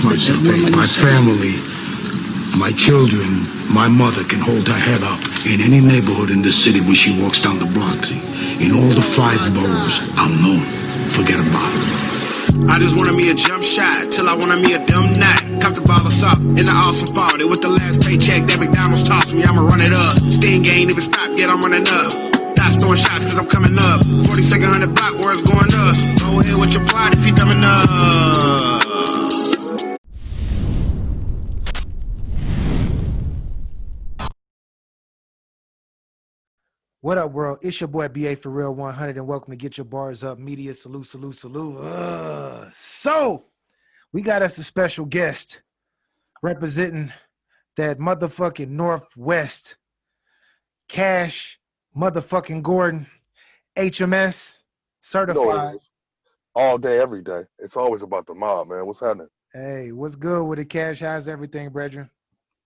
myself, hey, my family, my children, my mother can hold her head up in any neighborhood in the city when she walks down the block. See, in all the 5 boroughs, I'm known. Forget about it. I just wanted me a jump shot till I wanted me a dumb knot. Cup the bottles up in the awesome fall. It was the last paycheck that McDonald's tossed me. I'ma run it up. Sting ain't even stopped yet. I'm running up. Dots throwing shots cause I'm coming up. 42nd 100 block where it's going up. Go ahead with your plot if you dumb enough. What up, world? It's your boy BA for Real 100, and welcome to Get Your Bars Up Media. Salute, salute, salute. So, we got us a special guest representing that motherfucking Northwest. Cash motherfucking Gordon, HMS, certified. All day, every day. It's always about the mob, man. What's happening? Hey, what's good with it, Cash? How's everything, brethren?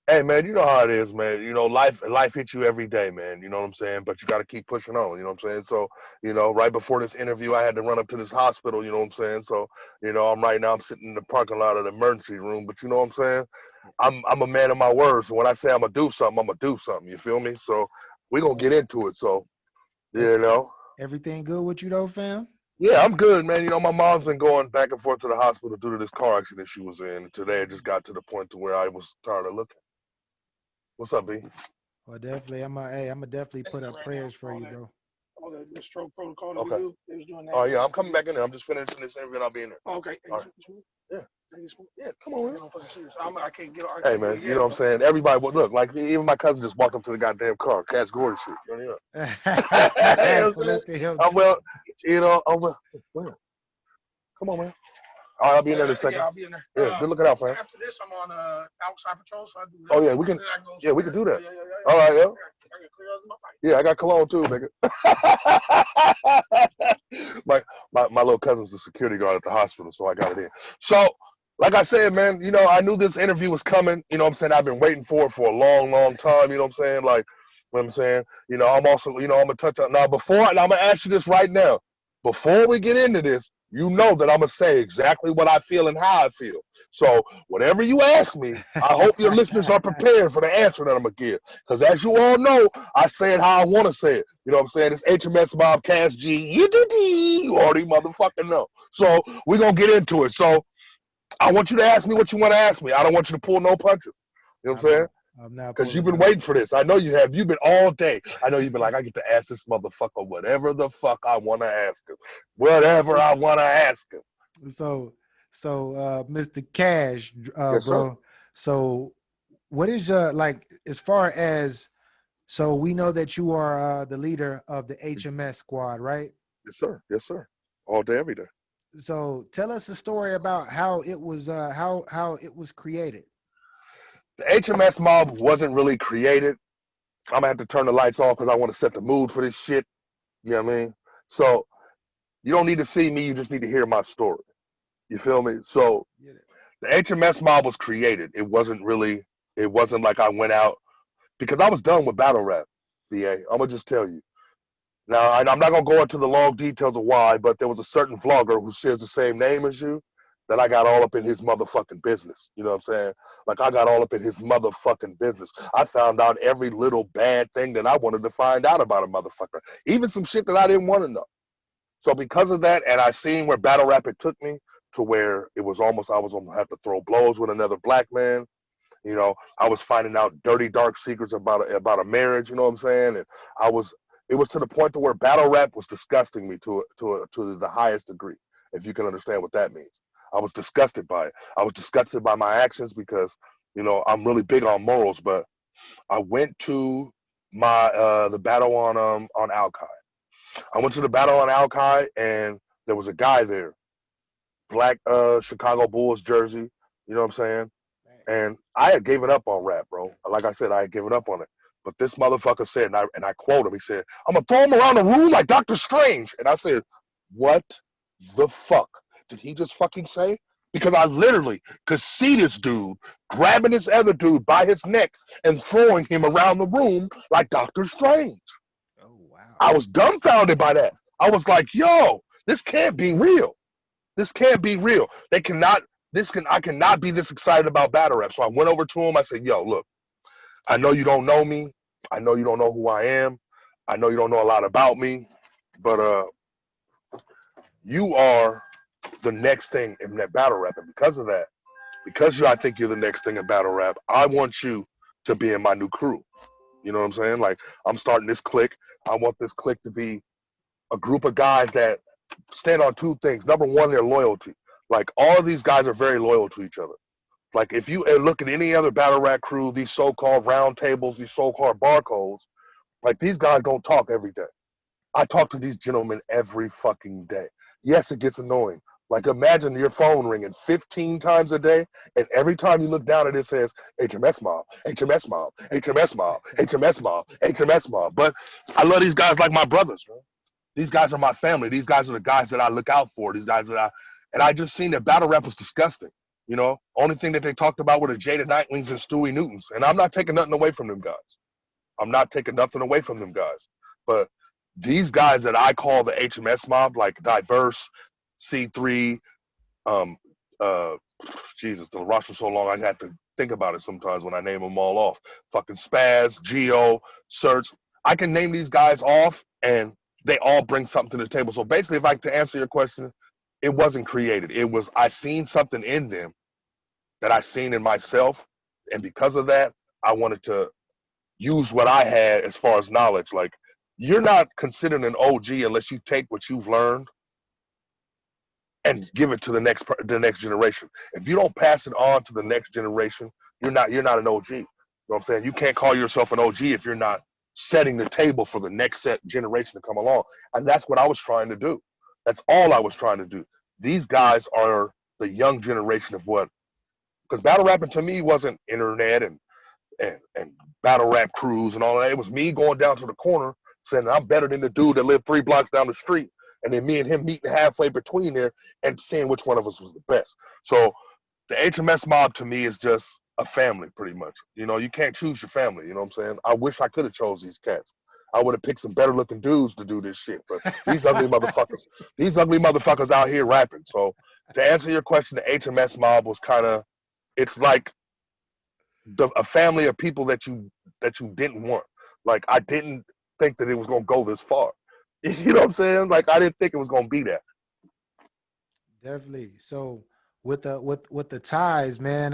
Hey, man, you know how it is, man. You know, life hits you every day, man. You know what I'm saying? But you got to keep pushing on, you know what I'm saying? So, you know, right before this interview, I had to run up to this hospital, you know what I'm saying? So, you know, I'm sitting in the parking lot of the emergency room, but you know what I'm saying? I'm a man of my word. So when I say I'm going to do something, I'm going to do something. You feel me? So we're going to get into it. So, you know. Everything good with you, though, fam? Yeah, I'm good, man. You know, my mom's been going back and forth to the hospital due to this car accident she was in. Today, it just got to the point to where I was tired of looking. What's up, B? Well, definitely. I'm gonna definitely put up prayers for you, bro. All the stroke protocol Okay. they was doing that. Oh, yeah, I'm coming back in there. I'm just finishing this interview and I'll be in there. Oh, okay. All right. Yeah, come on, man. I can't get on. Hey, man, you know what I'm saying? Everybody, well, look, like even my cousin just walked up to the goddamn car. Cash Gordon shit. You know what I'm saying? Well, come on, man. All right, I'll be in there in a second. Yeah, I'll be in there. Yeah, good looking out, fam. After this, I'm on outside patrol, so I do that. Oh, yeah, we can do that. All right, yeah. Yeah, I got cologne too, nigga. my little cousin's the security guard at the hospital, so I got it in. So, like I said, man, you know, I knew this interview was coming. You know what I'm saying? I've been waiting for it for a long, long time. You know what I'm saying? Like, you know what I'm saying? You know, I'm also, you know, I'm going to touch on now I'm going to ask you this right now. Before we get into this, you know that I'm going to say exactly what I feel and how I feel. So whatever you ask me, I hope your listeners are prepared for the answer that I'm going to give. Because as you all know, I say it how I want to say it. You know what I'm saying? It's HMS Mob Cash G. You already motherfucking know. So we're going to get into it. So I want you to ask me what you want to ask me. I don't want you to pull no punches. You know what I'm saying? Because you've been waiting for this. I know you have. You've been all day. I know you've been like, I get to ask this motherfucker whatever the fuck I want to ask him. Whatever I want to ask him. So Mr. Cash, yes, bro. Sir. So what is like as far as, so we know that you are the leader of the HMS squad, right? Yes, sir. Yes, sir. All day, every day. So tell us a story about how it was how it was created. The HMS mob wasn't really created. I'm gonna have to turn the lights off because I want to set the mood for this shit. You know what I mean? So you don't need to see me, you just need to hear my story. You feel me? So the HMS mob was created. It wasn't like I went out because I was done with battle rap, BA. I'm gonna just tell you. Now, I'm not gonna go into the long details of why, but there was a certain vlogger who shares the same name as you that I got all up in his motherfucking business. You know what I'm saying? Like I got all up in his motherfucking business. I found out every little bad thing that I wanted to find out about a motherfucker. Even some shit that I didn't want to know. So because of that, and I seen where battle rap it took me to where it was almost I was gonna have to throw blows with another black man. You know, I was finding out dirty, dark secrets about a marriage. You know what I'm saying? And it was to the point to where battle rap was disgusting me to the highest degree. If you can understand what that means, I was disgusted by it. I was disgusted by my actions because you know I'm really big on morals. But I went to my the battle on Alki. I went to the battle on Alki, and there was a guy there, black Chicago Bulls jersey. You know what I'm saying? And I had given up on rap, bro. Like I said, I had given up on it. But this motherfucker said, and I quote him, he said, I'm going to throw him around the room like Dr. Strange. And I said, what the fuck did he just fucking say? Because I literally could see this dude grabbing this other dude by his neck and throwing him around the room like Dr. Strange. Oh, wow. I was dumbfounded by that. I was like, yo, this can't be real. This can't be real. They cannot I cannot be this excited about battle rap. So I went over to him. I said, yo, look, I know you don't know me. I know you don't know who I am. I know you don't know a lot about me, but you are the next thing in that battle rap. And because of that, I think you're the next thing in battle rap, I want you to be in my new crew. You know what I'm saying? Like, I'm starting this clique. I want this clique to be a group of guys that stand on two things. Number one, their loyalty. Like, all of these guys are very loyal to each other. Like, if you look at any other battle rap crew, these so-called round tables, these so-called barcodes, like, these guys don't talk every day. I talk to these gentlemen every fucking day. Yes, it gets annoying. Like, imagine your phone ringing 15 times a day, and every time you look down at it says, HMS Mob, HMS Mob, HMS Mob, HMS Mob, HMS Mob. But I love these guys like my brothers, bro. These guys are my family. These guys are the guys that I look out for. These guys that and I just seen that battle rap was disgusting. You know, only thing that they talked about were the Jada Nightwings and Stewie Newtons. And I'm not taking nothing away from them guys. I'm not taking nothing away from them guys. But these guys that I call the HMS Mob, like Diverse, C3, Jesus, the roster's so long I had to think about it sometimes when I name them all off. Fucking Spaz, Geo, Search. I can name these guys off and they all bring something to the table. So basically, if I to answer your question, it wasn't created. It was, I seen something in them that I seen in myself. And because of that, I wanted to use what I had as far as knowledge. Like, you're not considered an OG unless you take what you've learned and give it to the next generation. If you don't pass it on to the next generation, you're not an OG. You know what I'm saying? You can't call yourself an OG if you're not setting the table for the next generation to come along. And that's what I was trying to do. That's all I was trying to do. These guys are the young generation of what, because battle rapping to me wasn't internet and battle rap crews and all that. It was me going down to the corner saying I'm better than the dude that lived 3 blocks down the street, and then me and him meeting halfway between there and seeing which one of us was the best. So the HMS Mob to me is just a family, pretty much. You know, you can't choose your family. You know what I'm saying? I wish I could have chose these cats. I would have picked some better looking dudes to do this shit. But these ugly motherfuckers out here rapping. So to answer your question, the HMS Mob was kind of, it's like a family of people that you didn't want. Like, I didn't think that it was gonna go this far. You know what I'm saying? Like, I didn't think it was gonna be that. Definitely. So with the ties, man,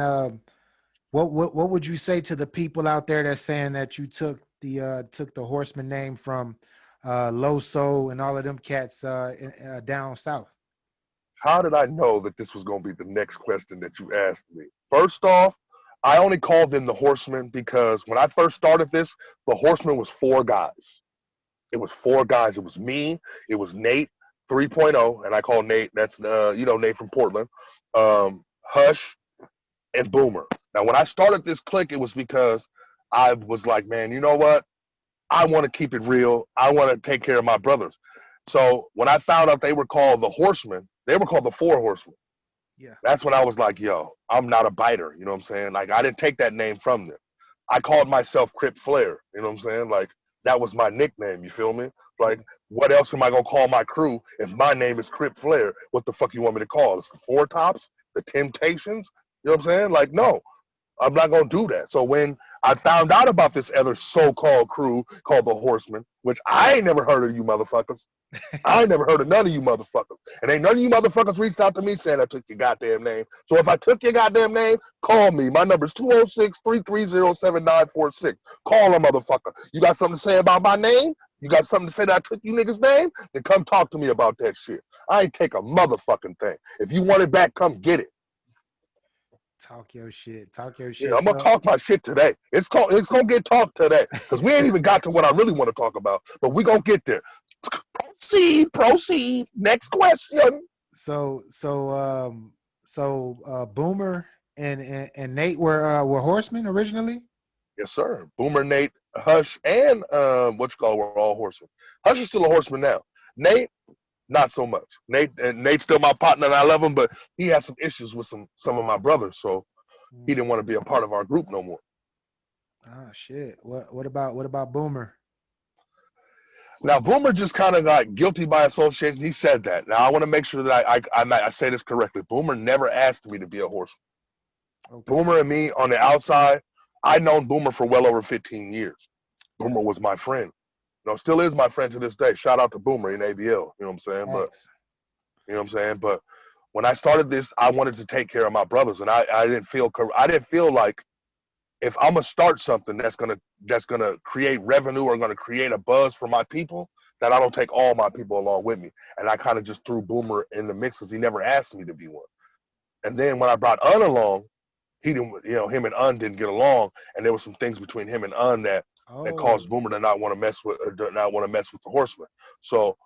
what would you say to the people out there that's saying that you took the Horseman name from Loso and all of them cats down south? How did I know that this was gonna be the next question that you asked me? First off, I only called them the Horsemen because when I first started this, the Horsemen was 4 guys. It was 4 guys. It was me. It was Nate 3.0, and I call Nate. That's Nate from Portland. Hush and Boomer. Now, when I started this clique, it was because I was like, man, you know what? I want to keep it real. I want to take care of my brothers. So when I found out they were called the Horsemen, they were called the 4 Horsemen. Yeah. That's when I was like, yo, I'm not a biter. You know what I'm saying? Like, I didn't take that name from them. I called myself Crip Flair. You know what I'm saying? Like, that was my nickname. You feel me? Like, what else am I going to call my crew if my name is Crip Flair? What the fuck you want me to call? It's the 4 Tops? The Temptations? You know what I'm saying? Like, no, I'm not going to do that. So when I found out about this other so-called crew called the Horsemen, which I ain't never heard of you motherfuckers. I ain't never heard of none of you motherfuckers. And ain't none of you motherfuckers reached out to me saying I took your goddamn name. So if I took your goddamn name, call me. My number's 206-330-7946. Call a motherfucker. You got something to say about my name? You got something to say that I took you niggas' name? Then come talk to me about that shit. I ain't take a motherfucking thing. If you want it back, come get it. Talk your shit. Talk your shit. Yeah, I'm gonna talk my shit today. It's gonna get talked today. Because we ain't even got to what I really want to talk about. But we gonna get there. Proceed. Next question. So Boomer and Nate were Horsemen originally? Yes, sir. Boomer, Nate, Hush, and we're all horsemen. Hush is still a horseman now. Nate, not so much. Nate's still my partner and I love him, but he has some issues with some of my brothers, so he didn't want to be a part of our group no more. Oh shit. What about Boomer? Now, Boomer just kind of got guilty by association. He said that. Now, I want to make sure that I say this correctly. Boomer never asked me to be a horseman. Okay. Boomer and me on the outside, I've known Boomer for well over 15 years. Boomer was my friend. No, still is my friend to this day. Shout out to Boomer in ABL. You know what I'm saying? But you know what I'm saying? But when I started this, I wanted to take care of my brothers, and I didn't feel like if I'm gonna start something that's gonna create revenue or gonna create a buzz for my people, that I don't take all my people along with me. And I kind of just threw Boomer in the mix because he never asked me to be one. And then when I brought Un along, he didn't, you know, him and Un didn't get along, and there were some things between him and Un that caused Boomer to not want to mess with the horseman. So,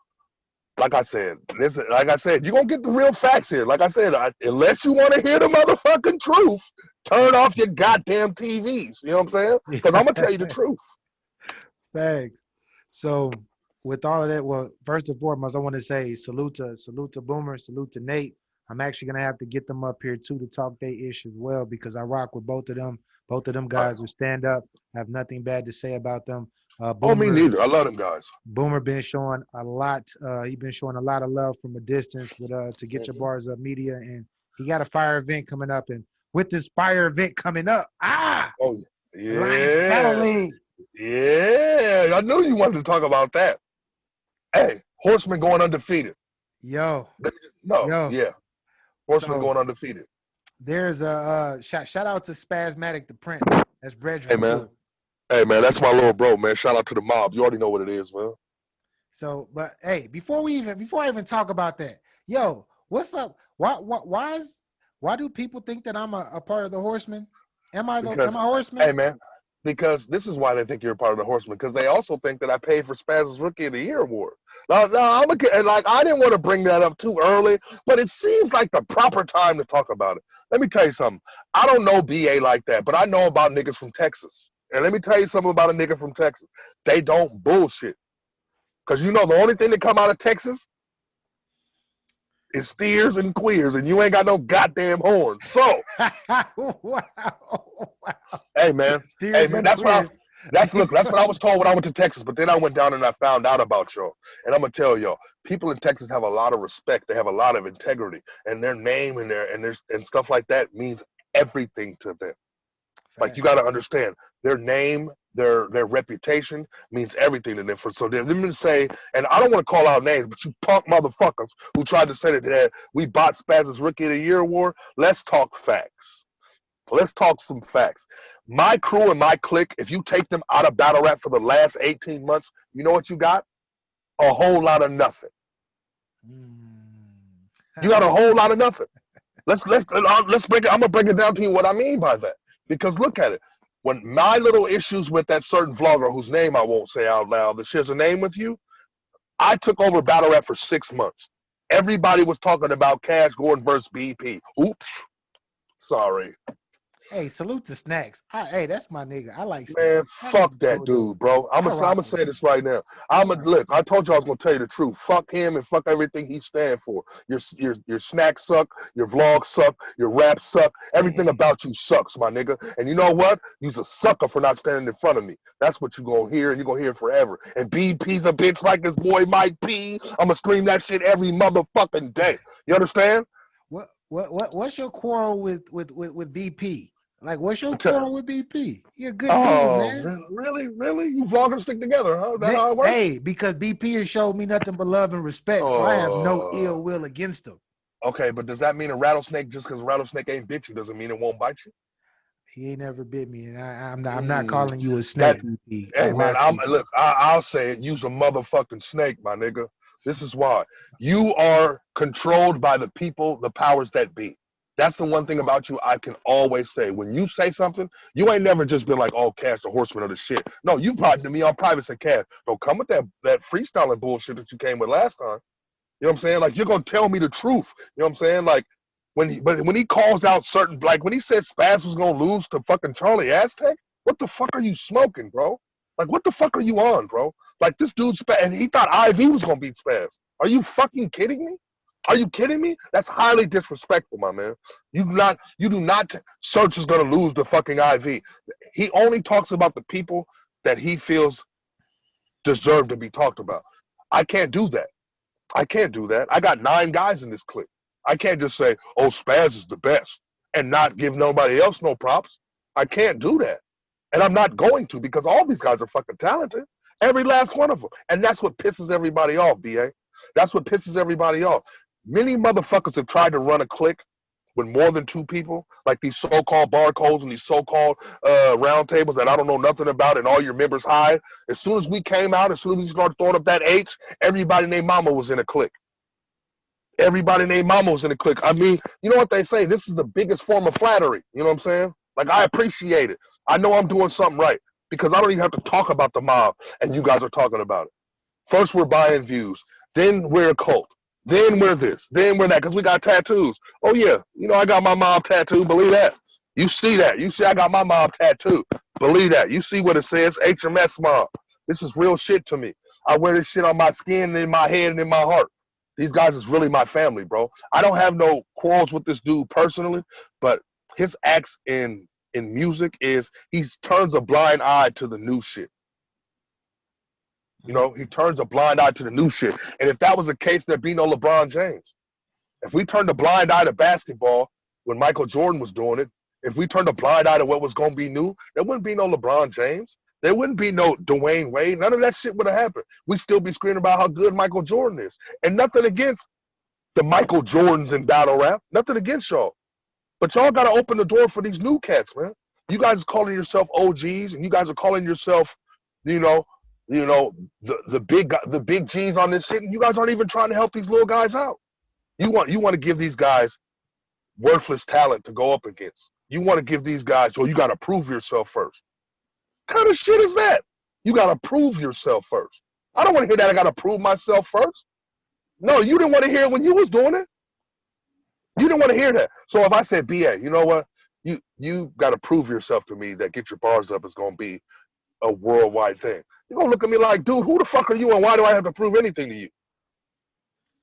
like I said, you're gonna get the real facts here. Like I said, unless you want to hear the motherfucking truth, turn off your goddamn TVs. You know what I'm saying? Because I'm gonna tell you the truth. Thanks. So, with all of that, well, first and foremost, I want to say salute to Boomer, salute to Nate. I'm actually gonna have to get them up here too to talk their ish as well, because I rock with both of them. Both of them guys will stand up. I have nothing bad to say about them. Boomer, me neither. I love them guys. Boomer been showing a lot. He been showing a lot of love from a distance with to get your bars up media, and he got a fire event coming up. And with this fire event coming up, yeah, I knew you wanted to talk about that. Hey, Horseman going undefeated. Horseman going undefeated. There's a shout out to Spasmatic the Prince. That's Bredge. Hey man, that's my little bro, man. Shout out to the mob. You already know what it is, man. So, but hey, before I even talk about that, yo, what's up? Why do people think that I'm a part of the Horsemen? Am I a Horseman? Hey man, because this is why they think you're a part of the Horsemen, because they also think that I paid for Spaz's Rookie of the Year award. Now, I didn't want to bring that up too early, but it seems like the proper time to talk about it. Let me tell you something. I don't know BA like that, but I know about niggas from Texas. And let me tell you something about a nigga from Texas. They don't bullshit. Because you know the only thing that come out of Texas is steers and queers, and you ain't got no goddamn horn. So, wow. Hey man, that's what I was told when I went to Texas. But then I went down and I found out about y'all. And I'm gonna tell y'all, people in Texas have a lot of respect. They have a lot of integrity, and their name and stuff like that means everything to them. Like, you got to understand, their name, their reputation means everything to them. So they're going to say, and I don't want to call out names, but you punk motherfuckers who tried to say that we bought Spaz's Rookie of the Year award. Let's talk facts. Let's talk some facts. My crew and my clique, if you take them out of battle rap for the last 18 months, you know what you got? A whole lot of nothing. You got a whole lot of nothing. Let's break it. I'm gonna break it down to you what I mean by that. Because look at it. When my little issues with that certain vlogger whose name I won't say out loud that shares a name with you, I took over battle rap for 6 months. Everybody was talking about Cash Gordon versus BP. Oops. Sorry. Hey, salute to Snacks. Hey, that's my nigga. I like Man, Snacks. fuck that dude, bro. I'm gonna say this right now. Look, I told you I was gonna tell you the truth. Fuck him and fuck everything he stand for. Your snacks suck, your vlogs suck, your rap suck. Everything about you sucks, my nigga. And you know what? You's a sucker for not standing in front of me. That's what you gonna hear, and you gonna hear it forever. And BP's a bitch like this boy Mike P. I'm gonna scream that shit every motherfucking day. You understand? What's your quarrel with BP? Like, what's your quarrel with BP? You're a good dude, man. Really? You vloggers stick together, huh? Is that how it works? Hey, because BP has showed me nothing but love and respect, so I have no ill will against him. Okay, but does that mean a rattlesnake, just because a rattlesnake ain't bit you, doesn't mean it won't bite you? He ain't never bit me, and I'm not calling you a snake, BP. Hey, man, I'll say it. You's a motherfucking snake, my nigga. This is why. You are controlled by the people, the powers that be. That's the one thing about you I can always say. When you say something, you ain't never just been like, oh, Cash, the Horseman of the shit. No, you brought to me on private said, Cash, don't come with that freestyling bullshit that you came with last time. You know what I'm saying? Like, you're going to tell me the truth. You know what I'm saying? Like, when he calls out certain, like, when he said Spaz was going to lose to fucking Charlie Aztec, what the fuck are you smoking, bro? Like, what the fuck are you on, bro? Like, this dude, and he thought IV was going to beat Spaz. Are you fucking kidding me? Are you kidding me? That's highly disrespectful, my man. You do not. Search is gonna lose the fucking IV. He only talks about the people that he feels deserve to be talked about. I can't do that. I can't do that. I got 9 guys in this clique. I can't just say, oh, Spaz is the best and not give nobody else no props. I can't do that. And I'm not going to, because all these guys are fucking talented. Every last one of them. And that's what pisses everybody off, BA. That's what pisses everybody off. Many motherfuckers have tried to run a clique with more than 2 people, like these so-called barcodes and these so-called round tables that I don't know nothing about and all your members hide. As soon as we came out, as soon as we started throwing up that H, everybody named Mama was in a clique. Everybody named Mama was in a clique. I mean, you know what they say? This is the biggest form of flattery. You know what I'm saying? Like, I appreciate it. I know I'm doing something right because I don't even have to talk about the mob and you guys are talking about it. First, we're buying views. Then we're a cult. Then we're this. Then we're that because we got tattoos. Oh, yeah. You know, I got my mob tattoo. Believe that. You see that. You see I got my mob tattoo. Believe that. You see what it says? HMS mob. This is real shit to me. I wear this shit on my skin and in my head and in my heart. These guys is really my family, bro. I don't have no quarrels with this dude personally, but his acts in music is he turns a blind eye to the new shit. You know, he turns a blind eye to the new shit. And if that was the case, there'd be no LeBron James. If we turned a blind eye to basketball when Michael Jordan was doing it, if we turned a blind eye to what was going to be new, there wouldn't be no LeBron James. There wouldn't be no Dwayne Wade. None of that shit would have happened. We'd still be screaming about how good Michael Jordan is. And nothing against the Michael Jordans in battle rap. Nothing against y'all. But y'all got to open the door for these new cats, man. You guys are calling yourself OGs, and you guys are calling yourself, the big G's on this shit, and you guys aren't even trying to help these little guys out. You want to give these guys worthless talent to go up against. You want to give these guys, you got to prove yourself first. What kind of shit is that? You got to prove yourself first. I don't want to hear that I got to prove myself first. No, you didn't want to hear it when you was doing it. You didn't want to hear that. So if I said, BA, you know what? You got to prove yourself to me that Get Your Bars Up is going to be a worldwide thing. You're going to look at me like, dude, who the fuck are you and why do I have to prove anything to you?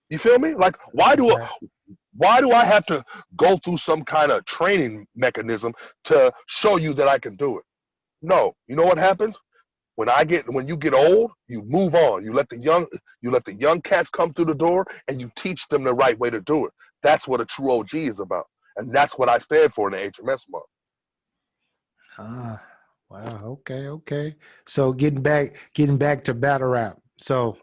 You feel me? Like, why do I have to go through some kind of training mechanism to show you that I can do it? No. You know what happens? When you get old, you move on. You let the young cats come through the door and you teach them the right way to do it. That's what a true OG is about. And that's what I stand for in the HMS month. Wow. Okay. So getting back to battle rap. So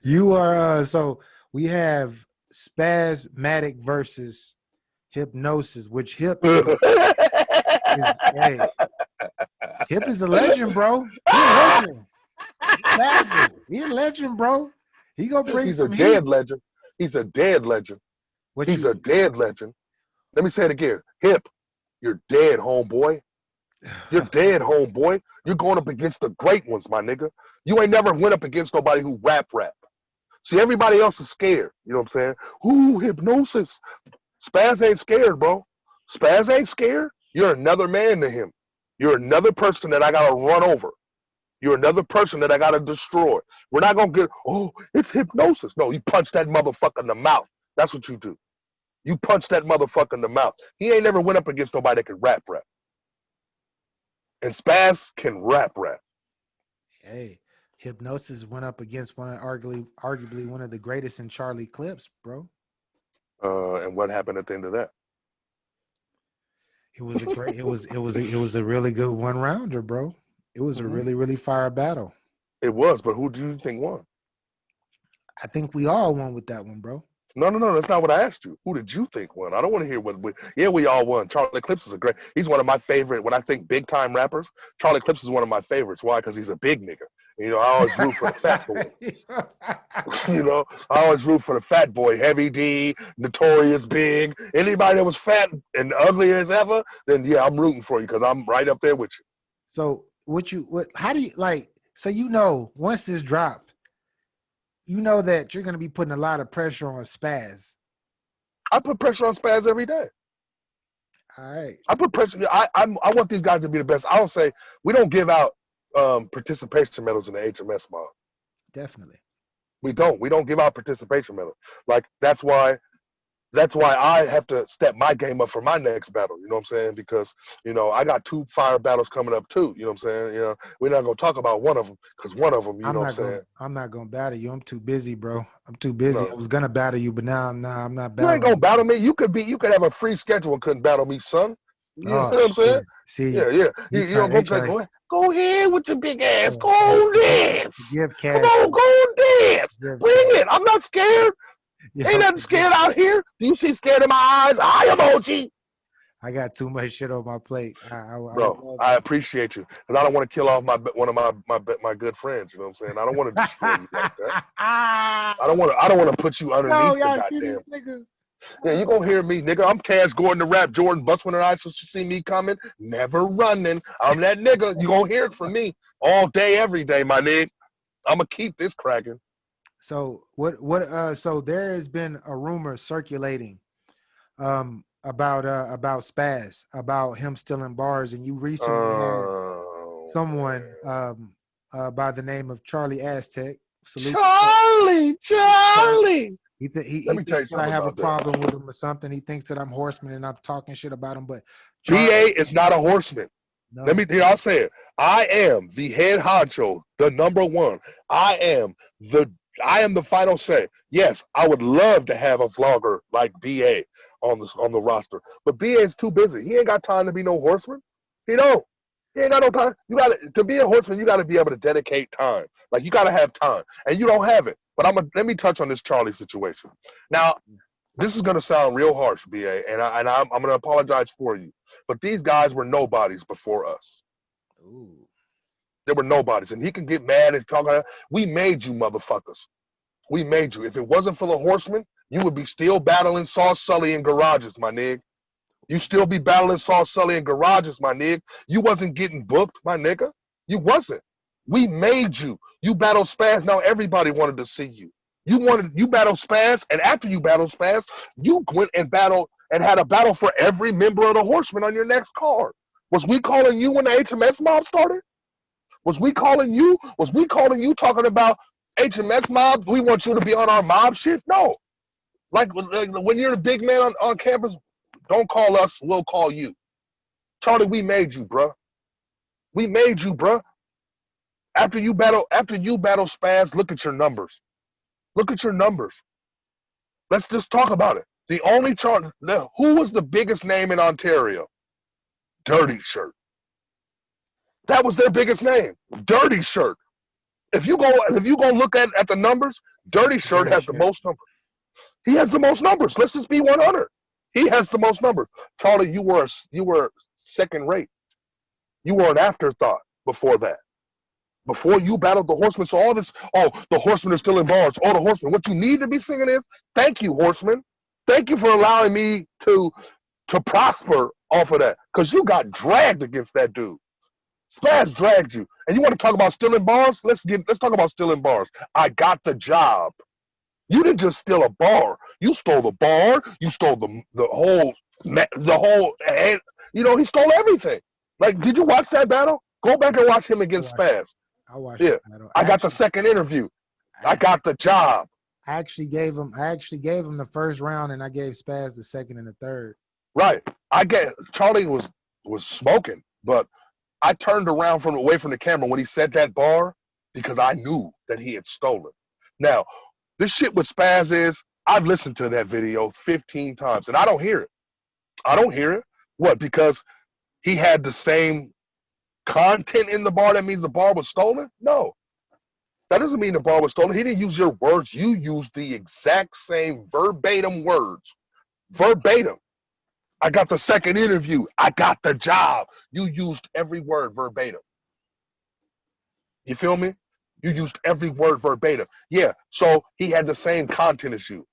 you are so we have Spazmatic versus Hypnosis, which Hip Hip is a legend, bro. He a legend. He a legend, bro. He gonna bring He's some a dead heat. legend. He's a dead legend. He's a dead legend. Let me say it again. Hip, you're dead, homeboy. You're dead, homeboy. You're going up against the great ones, my nigga. You ain't never went up against nobody who rap. See, everybody else is scared. You know what I'm saying? Ooh, Hypnosis. Spaz ain't scared, bro. Spaz ain't scared. You're another man to him. You're another person that I got to run over. You're another person that I got to destroy. We're not going to get, oh, it's Hypnosis. No, you punch that motherfucker in the mouth. That's what you do. You punch that motherfucker in the mouth. He ain't never went up against nobody that can rap. And Spaz can rap. Hey, Hypnosis went up against arguably one of the greatest in Charlie Clips, bro. And what happened at the end of that? It was a great. It was a really good 1-rounder, bro. It was a really, really fire battle. It was, but who do you think won? I think we all won with that one, bro. No, that's not what I asked you. Who did you think won? I don't want to hear what. Yeah, we all won. Charlie Clips is a great. He's one of my favorite. When I think big time rappers, Charlie Clips is one of my favorites. Why? Because he's a big nigga. You know, I always root for the fat boy. I always root for the fat boy. Heavy D, Notorious Big. Anybody that was fat and ugly as ever, then yeah, I'm rooting for you because I'm right up there with you. So how do you like? So once this dropped, you know that you're going to be putting a lot of pressure on Spaz. I put pressure on Spaz every day. All right. I put pressure. I want these guys to be the best. I don't say we don't give out participation medals in the HMS mob. Definitely. We don't give out participation medals. Like that's why That's why I have to step my game up for my next battle. You know what I'm saying? Because, I got 2 fire battles coming up too. You know what I'm saying? We're not going to talk about one of them because one of them, you know what I'm saying? I'm not gonna battle you. I'm too busy, bro. I'm too busy. I No. was gonna battle you, but now I'm not You ain't battling going to you. battle me. You could have a free schedule and couldn't battle me, son. You know Oh what I'm saying? shit. See, Yeah, yeah. they try Go ahead with your big ass. Go hey, on dance. forgive Come Cash. on, go on dance. Forgive Bring Cash. it. I'm not scared. Ain't Yo, nothing scared out here. Do you see scared in my eyes? I emoji. I got too much shit on my plate. I would Bro, love I appreciate you. Because I don't want to kill off one of my good friends. You know what I'm saying? I don't want to destroy you like that. I don't want to put you Yo, underneath the y'all hear goddamn. this nigga? Yeah, you gonna hear me, nigga. I'm Cash Gordon the Rap, Jordan Bust when her eyes so she see me coming, never running. I'm that nigga. You gonna hear it from me all day, every day, my nigga. I'm gonna keep this cracking. So so there has been a rumor circulating about Spaz, about him stealing bars, and you recently had Oh, someone man. by the name of Charlie Aztec. Salute. Charlie. Let He me tell you thinks that I something have a about that. problem with him or something. He thinks that I'm horseman and I'm talking shit about him. But Charlie, BA is not a horseman. no, I'll say it. I am the head honcho, the number one. I am the final say. Yes, I would love to have a vlogger like BA on the roster, but BA is too busy. He ain't got time to be no horseman. He don't. He ain't got no time. To be a horseman, you gotta be able to dedicate time. Like you gotta have time, and you don't have it. But let me touch on this Charlie situation. Now, this is gonna sound real harsh, BA, and I'm gonna apologize for you. But these guys were nobodies before us. ooh, They were nobodies, and he can get mad and talk. We made you, motherfuckers. We made you. If it wasn't for the Horsemen, you would be still battling Sauce Sully in garages, my nigga. You still be battling Sauce Sully in garages, my nigga. You wasn't getting booked, my nigga. You wasn't. We made you. You battled Spaz. Now everybody wanted to see you. You battled Spaz, and after you battled Spaz, you went and battled and had a battle for every member of the Horsemen on your next card. Was we calling you when the HMS mob started? Was we calling you? Was we calling you talking about HMS mob? We want you to be on our mob shit? No. Like when you're the big man on campus, don't call us, we'll call you. Charlie, we made you, bruh. We made you, bruh. After you battle Spaz, look at your numbers. Look at your numbers. Let's just talk about it. The only who was the biggest name in Ontario? Dirty Shirt. That was their biggest name. Dirty Shirt. If you go look at the numbers, Dirty Shirt dirty has the shit. most numbers. He has the most numbers. Let's just be 100. He has the most numbers. Charlie, you were second rate. You were an afterthought before that. Before you battled the Horsemen, so all this, the Horsemen are still in bars. The Horsemen. What you need to be singing is, thank you, Horsemen. Thank you for allowing me to prosper off of that. Because you got dragged against that dude. Spaz dragged you. And you want to talk about stealing bars? Let's talk about stealing bars. I got the job. You didn't just steal a bar. You stole the bar. You stole the whole. He stole everything. Like, did you watch that battle? Go back and watch him against Spaz. I watched Yeah, the battle. I got the second interview. I got the job. I actually gave him the first round, and I gave Spaz the second and the third. Right. Charlie was smoking, but I turned around away from the camera when he said that bar because I knew that he had stolen. Now, this shit with Spaz is, I've listened to that video 15 times, and I don't hear it. I don't hear it. What? Because he had the same content in the bar that means the bar was stolen? No. That doesn't mean the bar was stolen. He didn't use your words. You used the exact same verbatim words. Verbatim. I got the second interview. I got the job. You used every word verbatim. You feel me? You used every word verbatim. Yeah, so he had the same content as you.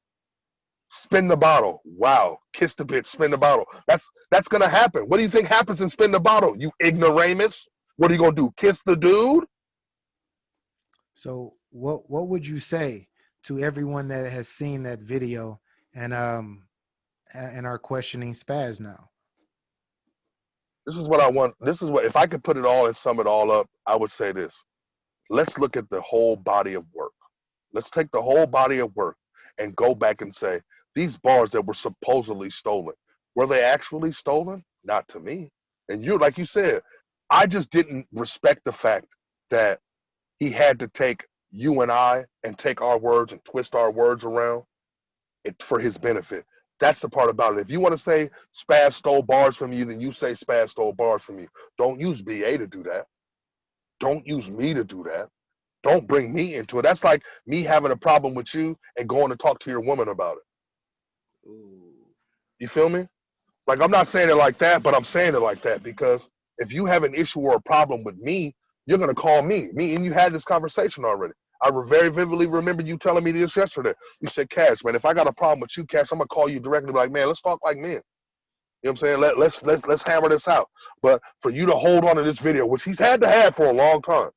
Spin the bottle. Wow. Kiss the bitch. Spin the bottle. That's going to happen. What do you think happens in Spin the Bottle? You ignoramus? What are you going to do? Kiss the dude? So what would you say to everyone that has seen that video and are questioning Spaz now? This is what I want. If I could put it all and sum it all up, I would say this. Let's look at the whole body of work. Let's take the whole body of work and go back and say, these bars that were supposedly stolen, were they actually stolen? Not to me. And you, like you said, I just didn't respect the fact that he had to take you and I and take our words and twist our words around it for his benefit. That's the part about it. If you want to say Spaz stole bars from you, then you say Spaz stole bars from you. Don't use BA to do that. Don't use me to do that. Don't bring me into it. That's like me having a problem with you and going to talk to your woman about it. Ooh. You feel me? Like, I'm not saying it like that, but I'm saying it like that because if you have an issue or a problem with me, you're going to call me. Me and you had this conversation already. I very vividly remember you telling me this yesterday. You said, Cash, man, if I got a problem with you, Cash, I'm going to call you directly and be like, man, let's talk like men. You know what I'm saying? Let's hammer this out. But for you to hold on to this video, which he's had to have for a long time,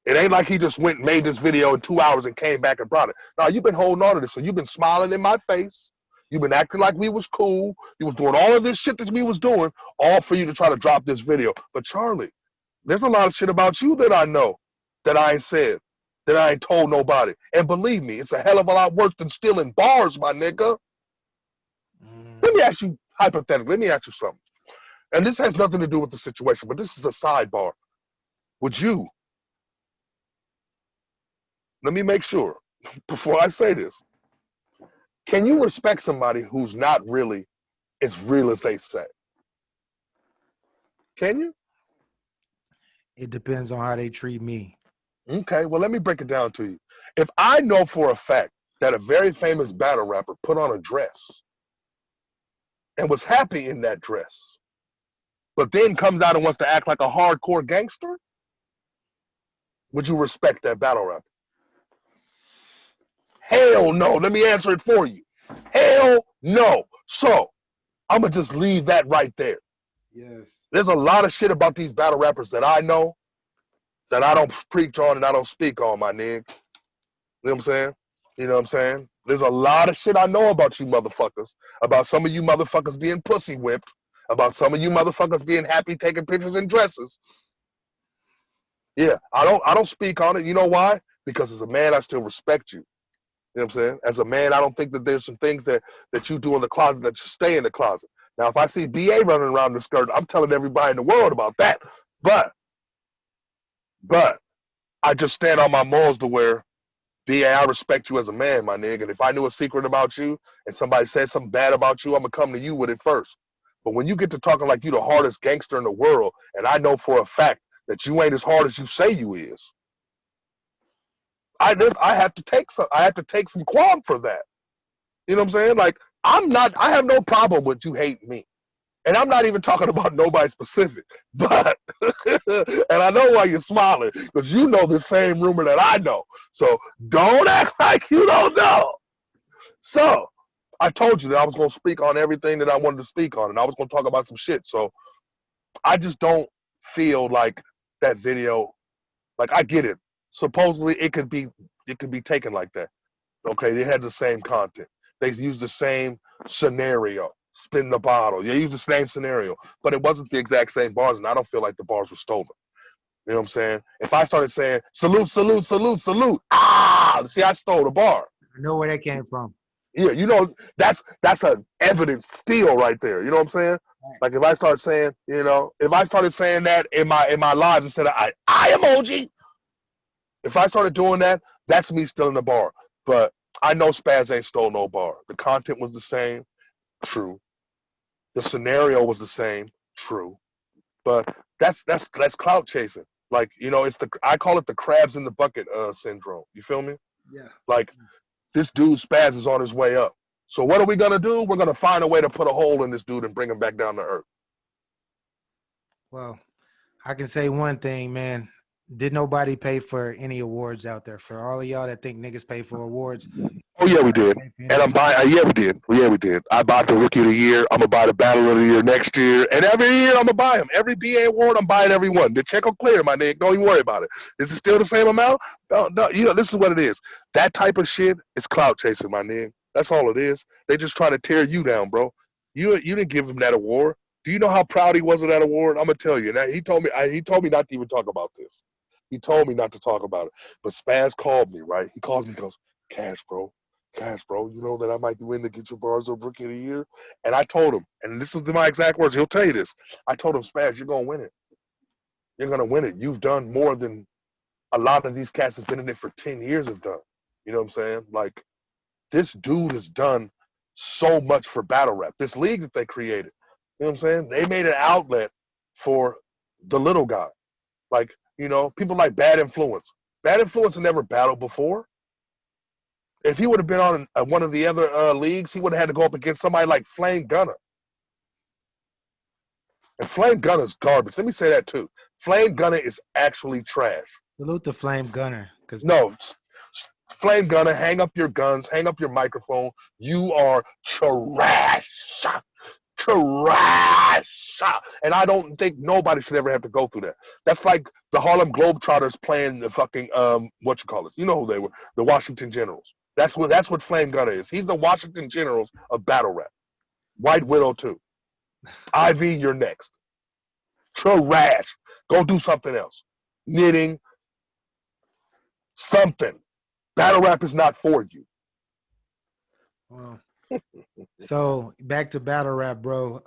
it ain't like he just went and made this video in 2 hours and came back and brought it. No, you've been holding on to this. So you've been smiling in my face. You've been acting like we was cool. You was doing all of this shit that we was doing, all for you to try to drop this video. But Charlie, there's a lot of shit about you that I know that I ain't said, that I ain't told nobody. And believe me, it's a hell of a lot worse than stealing bars, my nigga. Let me ask you, hypothetically, let me ask you something. And this has nothing to do with the situation, but this is a sidebar. Would you, let me make sure before I say this, can you respect somebody who's not really as real as they say? Can you? It depends on how they treat me. Okay, well, let me break it down to you. If I know for a fact that a very famous battle rapper put on a dress and was happy in that dress, but then comes out and wants to act like a hardcore gangster, would you respect that battle rapper? Hell no. Let me answer it for you. Hell no. So I'm going to just leave that right there. Yes. There's a lot of shit about these battle rappers that I know that I don't preach on and I don't speak on, my nigga. You know what I'm saying? You know what I'm saying? There's a lot of shit I know about you motherfuckers, about some of you motherfuckers being pussy whipped, about some of you motherfuckers being happy taking pictures in dresses. Yeah, I don't speak on it. You know why? Because as a man, I still respect you. You know what I'm saying? As a man, I don't think that there's some things that you do in the closet that should stay in the closet. Now, if I see BA running around the skirt, I'm telling everybody in the world about that. But I just stand on my morals to where, BA, I respect you as a man, my nigga. And if I knew a secret about you and somebody said something bad about you, I'm going to come to you with it first. But when you get to talking like you the hardest gangster in the world, and I know for a fact that you ain't as hard as you say you is, I have to take some qualm for that. You know what I'm saying? Like, I have no problem with you hating me. And I'm not even talking about nobody specific. But, and I know why you're smiling, because you know the same rumor that I know. So don't act like you don't know. So I told you that I was going to speak on everything that I wanted to speak on, and I was going to talk about some shit. So I just don't feel like that video, like, I get it. Supposedly it could be taken like that. Okay, they had the same content. They used the same scenario. Spin the bottle. They used the same scenario, but it wasn't the exact same bars, and I don't feel like the bars were stolen. You know what I'm saying? If I started saying salute, salute, salute, salute, see, I stole the bar. I know where that came from. Yeah, you know, that's a evidence steal right there. You know what I'm saying? Right. Like, if I start saying, you know, if I started saying that in my lives instead of I emoji, if I started doing that, that's me stealing the bar. But I know Spaz ain't stole no bar. The content was the same, true. The scenario was the same, true. But that's clout chasing. Like, you know, I call it the crabs in the bucket syndrome. You feel me? Yeah. Like, this dude Spaz is on his way up. So what are we gonna do? We're gonna find a way to put a hole in this dude and bring him back down to earth. Well, I can say one thing, man. Did nobody pay for any awards out there? For all of y'all that think niggas pay for awards. Oh yeah, we did. And I'm buying. Yeah, we did. Yeah, we did. I bought the Rookie of the Year. I'm gonna buy the Battle of the Year next year, and every year I'm gonna buy them. Every BA award, I'm buying every one. The check will clear, my nigga. Don't even worry about it. Is it still the same amount? No, you know, this is what it is. That type of shit is clout chasing, my nigga. That's all it is. They just trying to tear you down, bro. You didn't give him that award. Do you know how proud he was of that award? I'm gonna tell you. Now he told me not to even talk about this. He told me not to talk about it. But Spaz called me, right? He calls me, he goes, Cash, bro, Cash, bro, you know that I might win the Get Your Bars Up Rookie of the Year? And I told him, and this is my exact words, he'll tell you this. I told him, Spaz, you're going to win it. You're going to win it. You've done more than a lot of these cats that's been in it for 10 years have done. You know what I'm saying? Like, this dude has done so much for battle rap. This league that they created, you know what I'm saying? They made an outlet for the little guy. Like, you know, people like Bad Influence. Bad Influence had never battled before. If he would have been on one of the other leagues, he would have had to go up against somebody like Flame Gunner. And Flame Gunner's garbage. Let me say that too. Flame Gunner is actually trash. Salute to Flame Gunner. No, Flame Gunner, hang up your guns, hang up your microphone. You are trash. Trash. And I don't think nobody should ever have to go through that. That's like the Harlem Globetrotters playing the fucking, you know who they were, the Washington Generals. That's what Flame Gunner is. He's the Washington Generals of battle rap. White Widow too. Ivy, you're next. Trash. Go do something else. Knitting. Something. Battle rap is not for you. Well, so back to battle rap, bro.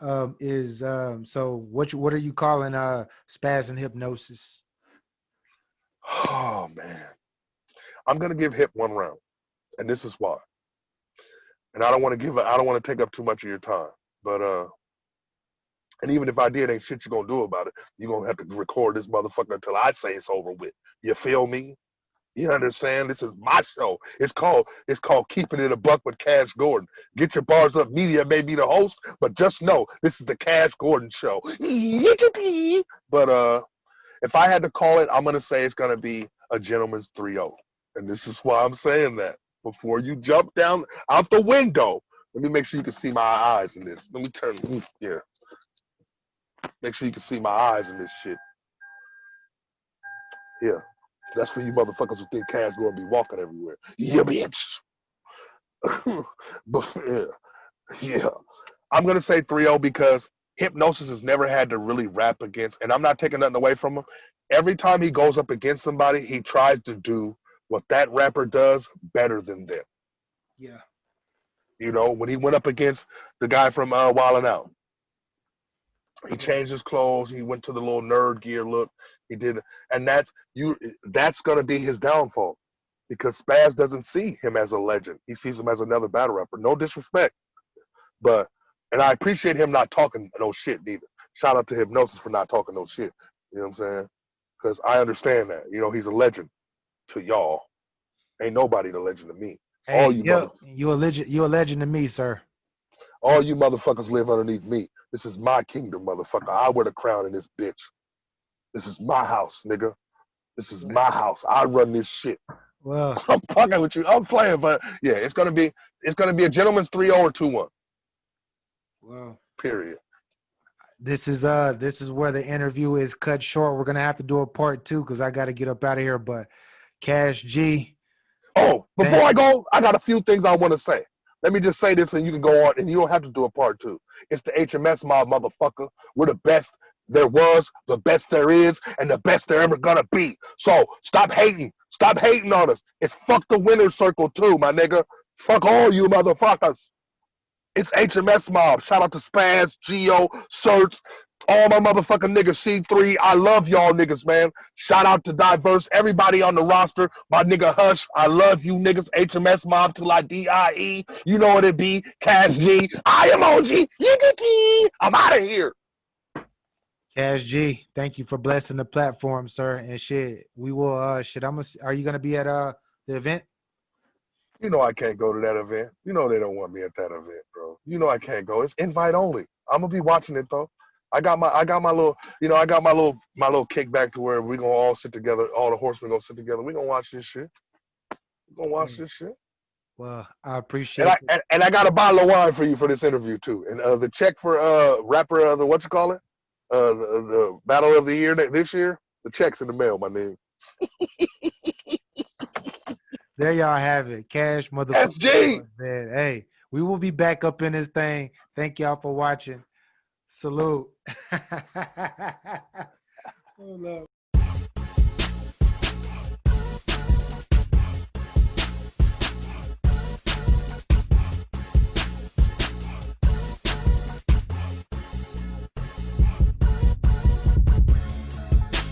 So what are you calling Spaz and Hypnosis? Oh man. I'm gonna give Hip one round. And this is why. And I don't want to take up too much of your time. But and even if I did, ain't shit you gonna do about it. You're gonna have to record this motherfucker until I say it's over with. You feel me? You understand? This is my show. It's called Keeping It a Buck with Cash Gordon. Get Your Bars Up Media may be the host, but just know this is the Cash Gordon show. But if I had to call it, I'm gonna say it's gonna be a gentleman's 3-0. And this is why I'm saying that. Before you jump down out the window, let me make sure you can see my eyes in this. Let me turn, yeah. Make sure you can see my eyes in this shit. Yeah. That's for you motherfuckers who think Cash gonna be walking everywhere. Yeah, bitch. But yeah. I'm gonna say 3-0 because Hypnosis has never had to really rap against, and I'm not taking nothing away from him. Every time he goes up against somebody, he tries to do what that rapper does better than them. Yeah. You know, when he went up against the guy from Wild 'N Out, he changed his clothes. He went to the little nerd gear look. He did, and that's gonna be his downfall, because Spaz doesn't see him as a legend. He sees him as another battle rapper. No disrespect, and I appreciate him not talking no shit neither. Shout out to Hypnosis for not talking no shit. You know what I'm saying? Because I understand that. You know, he's a legend to y'all. Ain't nobody the legend to me. Hey, you a legend to me, sir. All you motherfuckers live underneath me. This is my kingdom, motherfucker. I wear the crown in this bitch. This is my house, nigga. This is my house. I run this shit. Well, I'm fucking with you. I'm playing, but yeah, it's gonna be a gentleman's 3-0 or 2-1. Well, period. This is where the interview is cut short. We're gonna have to do a part 2 because I got to get up out of here. But Cash G. Oh, before I go, I got a few things I want to say. Let me just say this, and you can go on, and you don't have to do a part 2. It's the HMS mob, motherfucker. We're the best there was, the best there is, and the best there ever gonna be. So stop hating. Stop hating on us. It's fuck the winner's circle too, my nigga. Fuck all you motherfuckers. It's HMS mob. Shout out to Spaz, Geo, Certs, all my motherfucking niggas, C3. I love y'all niggas, man. Shout out to Diverse, everybody on the roster. My nigga Hush, I love you niggas. HMS mob till I DIE. You know what it be. Cash G, I emoji. I'm out of here. Cash G, thank you for blessing the platform, sir. And shit, we will are you gonna be at the event? You know I can't go to that event. You know they don't want me at that event, bro. You know I can't go. It's invite only. I'm gonna be watching it though. I got my little kickback to where we gonna all sit together, all the horsemen gonna sit together. We gonna watch this shit. We gonna watch this shit. Well, I appreciate it. And I got a bottle of wine for you for this interview too. And the check for rapper the battle of the year this year, the check's in the mail, my name. There y'all have it. Cash motherfucker. SG. Hey, we will be back up in this thing. Thank y'all for watching. Salute. Hold up.